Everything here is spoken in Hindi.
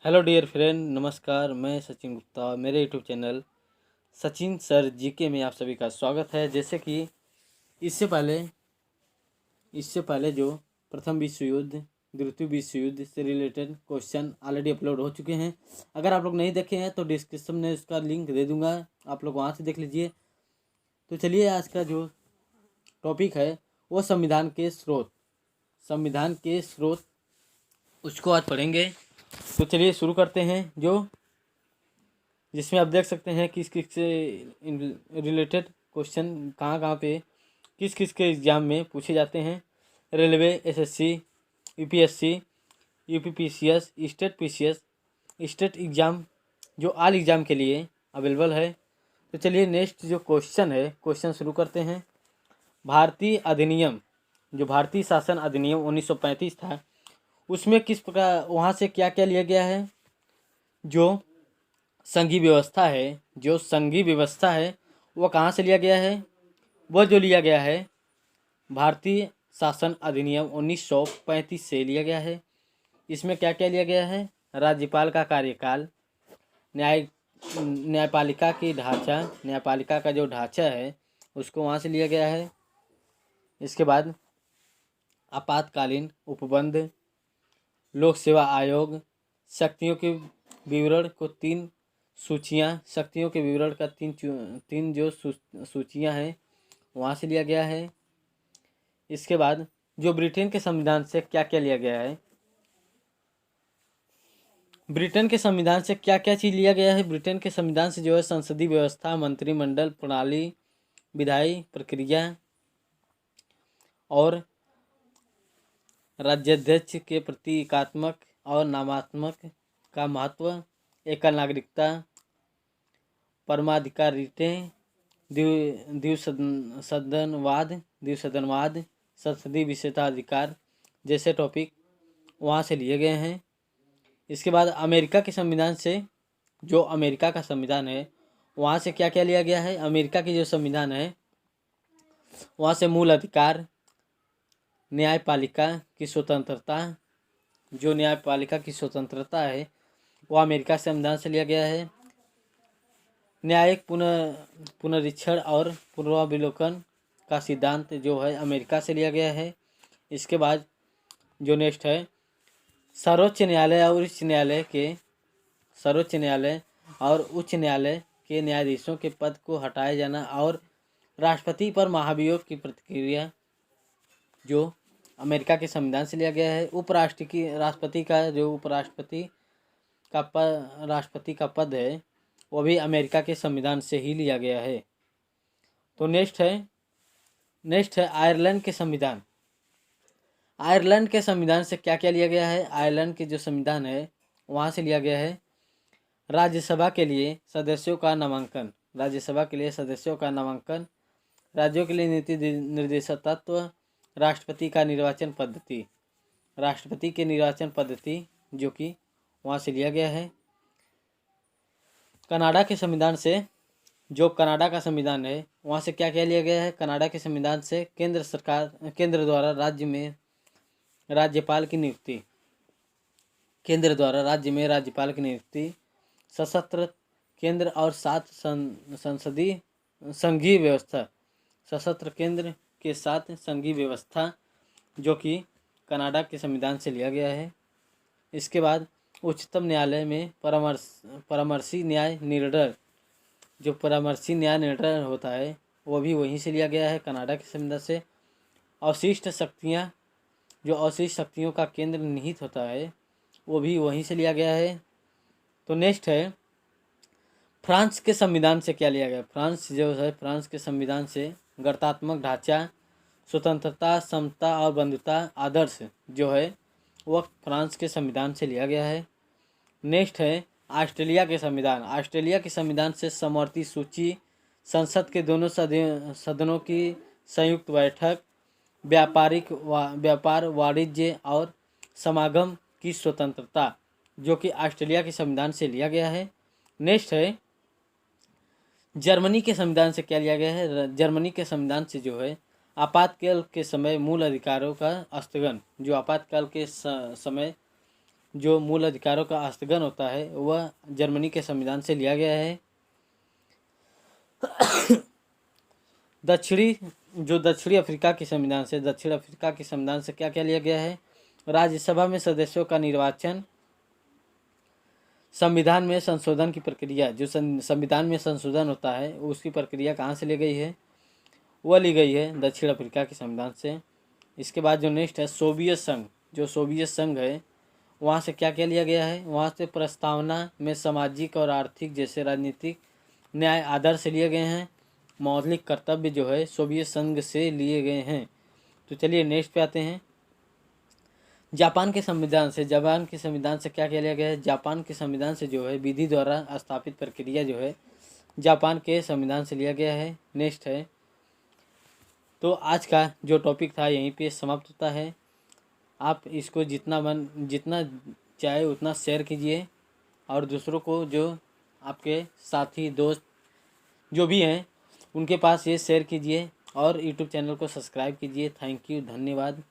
हेलो डियर फ्रेंड, नमस्कार। मैं सचिन गुप्ता, मेरे YouTube channel Sachin sir GK में आप सभी का स्वागत है। जैसे कि इससे पहले जो प्रथम विश्व युद्ध, द्वितीय विश्व युद्ध से रिलेटेड क्वेश्चन ऑलरेडी अपलोड हो चुके हैं। अगर आप लोग नहीं देखे हैं तो डिस्क्रिप्शन में उसका लिंक दे दूंगा, आप लोग वहाँ से देख लीजिए। तो चलिए, आज का जो टॉपिक है वो संविधान के स्रोत उसको आज पढ़ेंगे। तो चलिए शुरू करते हैं। जिसमें आप देख सकते हैं किस किस से रिलेटेड क्वेश्चन कहाँ पे किस किस के एग्ज़ाम में पूछे जाते हैं। Railway, SSC, UPSC, UPPCS, state PCS, state exam जो ऑल एग्ज़ाम के लिए अवेलेबल है। तो चलिए नेक्स्ट जो क्वेश्चन शुरू करते हैं। भारतीय शासन अधिनियम 1935 था, उसमें किस प्रकार वहाँ से क्या क्या लिया गया है। जो संघीय व्यवस्था है वो कहाँ से लिया गया है। वो जो लिया गया है भारतीय शासन अधिनियम 1935 से लिया गया है। इसमें क्या क्या लिया गया है। राज्यपाल का कार्यकाल, न्यायपालिका का जो ढांचा है उसको वहाँ से लिया गया है। इसके बाद आपातकालीन उपबंध, लोक सेवा आयोग, शक्तियों के विवरण को शक्तियों के विवरण का तीन जो सूचियाँ हैं वहाँ से लिया गया है। इसके बाद जो ब्रिटेन के संविधान से क्या क्या लिया गया है। ब्रिटेन के संविधान से क्या क्या चीज़ लिया गया है। ब्रिटेन के संविधान से जो है संसदीय व्यवस्था, मंत्रिमंडल प्रणाली, विधायी प्रक्रिया और राज्याध्यक्ष के प्रति एकात्मक और नामात्मक का महत्व, एकल नागरिकता, परमाधिकारितें, द्विसदनवाद, संसदीय विशेषाधिकार जैसे टॉपिक वहाँ से लिए गए हैं। इसके बाद अमेरिका के संविधान से, जो अमेरिका का संविधान है वहाँ से क्या क्या लिया गया है। अमेरिका की जो संविधान है वहाँ से मूल अधिकार, न्यायपालिका की स्वतंत्रता, जो न्यायपालिका की स्वतंत्रता है वो अमेरिका संविधान से लिया गया है। न्यायिक पुनरीक्षण और पूर्वावलोकन का सिद्धांत जो है अमेरिका से लिया गया है। इसके बाद जो नेक्स्ट है सर्वोच्च न्यायालय और उच्च न्यायालय के न्यायाधीशों के पद को हटाए जाना और राष्ट्रपति पर महाभियोग की प्रतिक्रिया, जो अमेरिका के संविधान से लिया गया है। राष्ट्रपति का पद है वो भी अमेरिका के संविधान से ही लिया गया है। तो नेक्स्ट है आयरलैंड के संविधान। आयरलैंड के संविधान से क्या क्या लिया गया है। आयरलैंड के जो संविधान है वहाँ से लिया गया है राज्यसभा के लिए सदस्यों का नामांकन, राज्यों के लिए नीति निर्देशक तत्व, राष्ट्रपति के निर्वाचन पद्धति जो कि वहाँ से लिया गया है। कनाडा के संविधान से, जो कनाडा का संविधान है वहाँ से क्या क्या लिया गया है। कनाडा के संविधान से केंद्र द्वारा राज्य में राज्यपाल की नियुक्ति, सशस्त्र केंद्र और 7 संघीय व्यवस्था, सशस्त्र केंद्र के साथ संघीय व्यवस्था जो कि कनाडा के संविधान से लिया गया है। इसके बाद उच्चतम न्यायालय में परामर्शी न्याय निर्णय, जो परामर्शी न्याय निर्णय होता है वो भी वहीं से लिया गया है कनाडा के संविधान से। अवशिष्ट शक्तियों का केंद्र निहित होता है वो भी वहीं से लिया गया है। तो नेक्स्ट है फ्रांस के संविधान से क्या लिया गया। फ्रांस के संविधान से गणतात्मक ढांचा, स्वतंत्रता, समता और बंधुता आदर्श जो है वो फ्रांस के संविधान से लिया गया है। नेक्स्ट है ऑस्ट्रेलिया के संविधान से समवर्ती सूची, संसद के दोनों सदनों की संयुक्त बैठक, व्यापार, वाणिज्य और समागम की स्वतंत्रता जो कि ऑस्ट्रेलिया के संविधान से लिया गया है। नेक्स्ट है जर्मनी के संविधान से क्या लिया गया है। जर्मनी के संविधान से जो है आपातकाल के समय मूल अधिकारों का स्थगन, जो आपातकाल के समय जो मूल अधिकारों का स्थगन होता है वह जर्मनी के संविधान से लिया गया है। दक्षिणी अफ्रीका के संविधान से क्या क्या लिया गया है? राज्यसभा में सदस्यों का निर्वाचन, संविधान में संशोधन की प्रक्रिया, जो संविधान में संशोधन होता है उसकी प्रक्रिया कहाँ से ली गई है? वह ली गई है दक्षिण अफ्रीका के संविधान से। इसके बाद जो नेक्स्ट है सोवियत संघ, जो सोवियत संघ है वहाँ से क्या क्या लिया गया है? वहाँ से प्रस्तावना में सामाजिक और आर्थिक जैसे राजनीतिक न्याय आदर्श लिए गए हैं। मौलिक कर्तव्य जो है सोवियत संघ से लिए गए हैं। तो चलिए नेक्स्ट पे आते हैं। जापान के संविधान से क्या क्या लिया गया है? जापान के संविधान से जो है विधि द्वारा स्थापित प्रक्रिया जो है जापान के संविधान से लिया गया है। नेक्स्ट है, तो आज का जो टॉपिक था यहीं पे समाप्त होता है। आप इसको जितना चाहे उतना शेयर कीजिए और दूसरों को, जो आपके साथी दोस्त जो भी हैं उनके पास ये शेयर कीजिए और यूट्यूब चैनल को सब्सक्राइब कीजिए। थैंक यू, धन्यवाद।